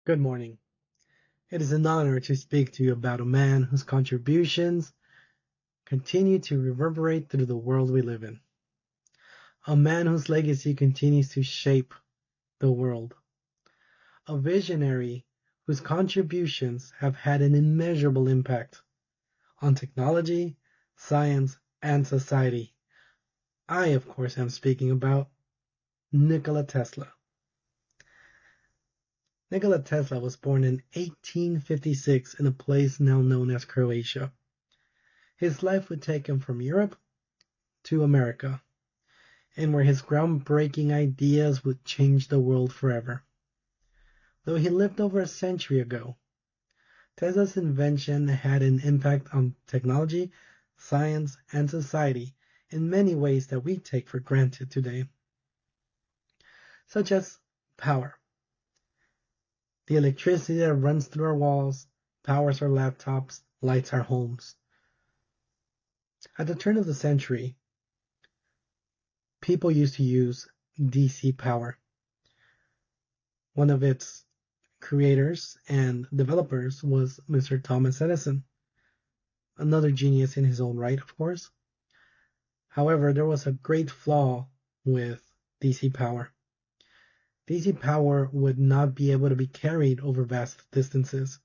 Good morning. It is an honor to speak to you about a man whose contributions continue to reverberate through the world we live in. A man whose legacy continues to shape the world. A visionary whose contributions have had an immeasurable impact on technology, science, and society. I, of course, am speaking about Nikola Tesla. Nikola Tesla was born in 1856 in a place now known as Croatia. His life would take him from Europe to America, and where his groundbreaking ideas would change the world forever. Though he lived over a century ago, Tesla's invention had an impact on technology, science, and society in many ways that we take for granted today, such as power. The electricity that runs through our walls, powers our laptops, lights our homes. At the turn of the century, people used to use DC power. One of its creators and developers was Mr. Thomas Edison, another genius in his own right, of course. However, there was a great flaw with DC power. DC power would not be able to be carried over vast distances.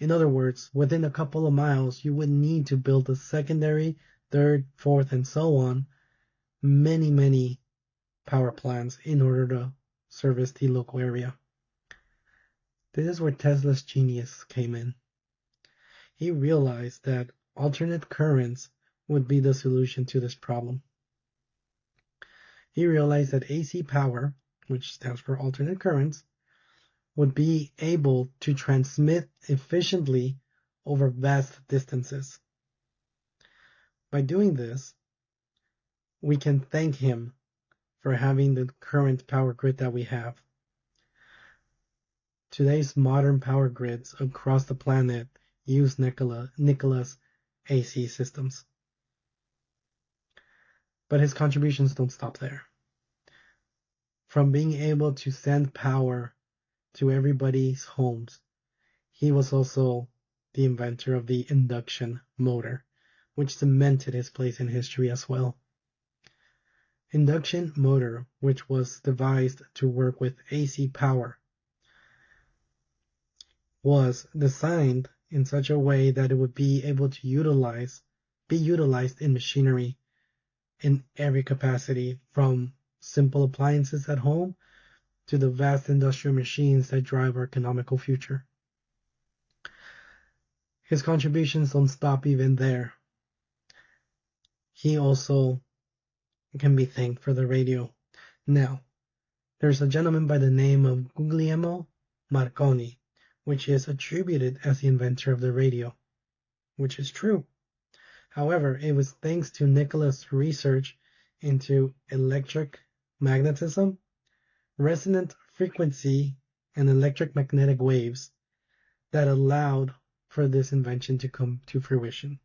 In other words, within a couple of miles, you would need to build a secondary, third, fourth, and so on, many power plants in order to service the local area. This is where Tesla's genius came in. He realized that alternate currents would be the solution to this problem. He realized that AC power, which stands for alternate currents, would be able to transmit efficiently over vast distances. By doing this, we can thank him for having the current power grid that we have. Today's modern power grids across the planet use Nikola's AC systems. But his contributions don't stop there. From being able to send power to everybody's homes, he was also the inventor of the induction motor, which cemented his place in history as well. Induction motor, which was devised to work with AC power, was designed in such a way that it would be able to be utilized in machinery in every capacity, from simple appliances at home to the vast industrial machines that drive our economical future. His contributions don't stop even there. He also can be thanked for the radio. Now, there's a gentleman by the name of Guglielmo Marconi, which is attributed as the inventor of the radio, which is true. However, it was thanks to Nikola's research into electric magnetism, resonant frequency, and electromagnetic waves that allowed for this invention to come to fruition.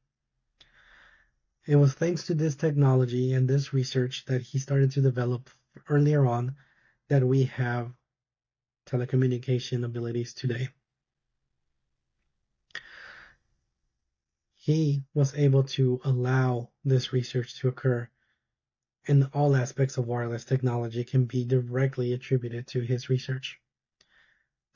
It was thanks to this technology and this research that he started to develop earlier on that we have telecommunication abilities today. He was able to allow this research to occur, and all aspects of wireless technology can be directly attributed to his research.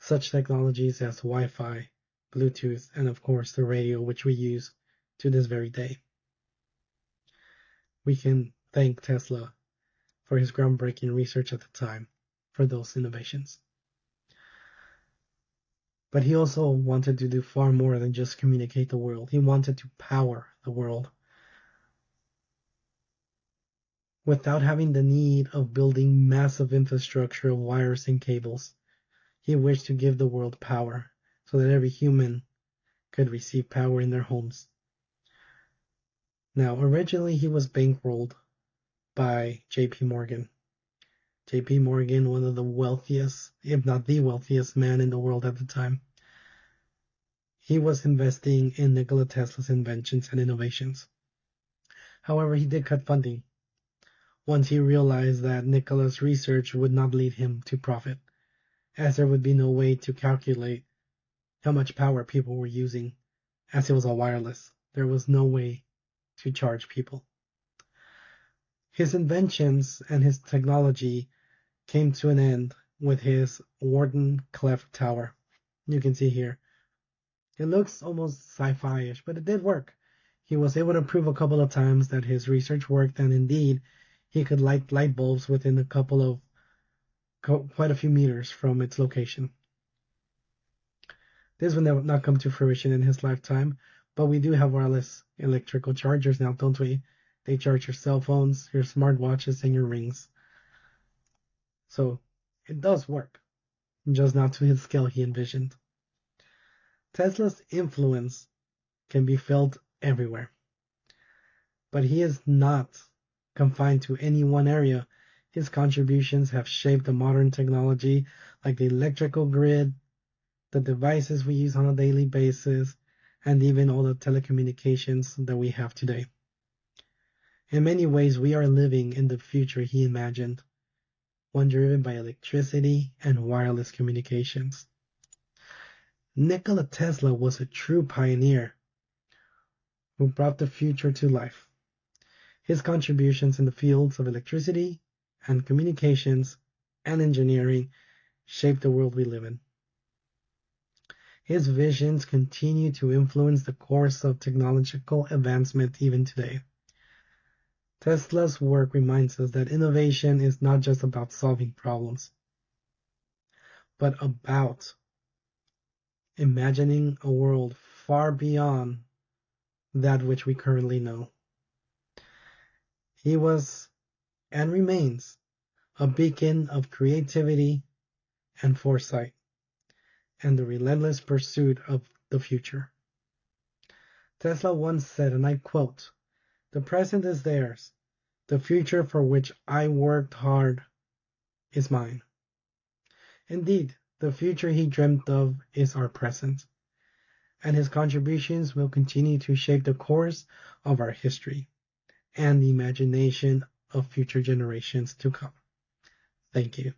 Such technologies as Wi-Fi, Bluetooth, and of course the radio, which we use to this very day. We can thank Tesla for his groundbreaking research at the time for those innovations. But he also wanted to do far more than just communicate the world. He wanted to power the world. Without having the need of building massive infrastructure of wires and cables, he wished to give the world power so that every human could receive power in their homes. Now, originally he was bankrolled by J.P. Morgan. J.P. Morgan, one of the wealthiest, if not the wealthiest man in the world at the time. He was investing in Nikola Tesla's inventions and innovations. However, he did cut funding once he realized that Nikola's research would not lead him to profit. as there would be no way to calculate how much power people were using, as it was all wireless. There was no way to charge people. His inventions and his technology came to an end with his Wardenclyffe Tower. You can see here. It looks almost sci-fi-ish, but it did work. He was able to prove a couple of times that his research worked, and indeed, he could light light bulbs within a couple of quite a few meters from its location. This will not come to fruition in his lifetime, but we do have wireless electrical chargers now, don't we? They charge your cell phones, your smartwatches, and your rings. So it does work, just not to the scale he envisioned. Tesla's influence can be felt everywhere, but he is not confined to any one area. His contributions have shaped the modern technology like the electrical grid, the devices we use on a daily basis, and even all the telecommunications that we have today. In many ways, we are living in the future he imagined, one driven by electricity and wireless communications. Nikola Tesla was a true pioneer who brought the future to life. His contributions in the fields of electricity and communications and engineering shaped the world we live in. His visions continue to influence the course of technological advancement even today. Tesla's work reminds us that innovation is not just about solving problems, but about imagining a world far beyond that which we currently know. He was and remains a beacon of creativity and foresight, and the relentless pursuit of the future. Tesla once said, and I quote, "The present is theirs. The future for which I worked hard is mine." Indeed, the future he dreamt of is our present, and his contributions will continue to shape the course of our history and the imagination of future generations to come. Thank you.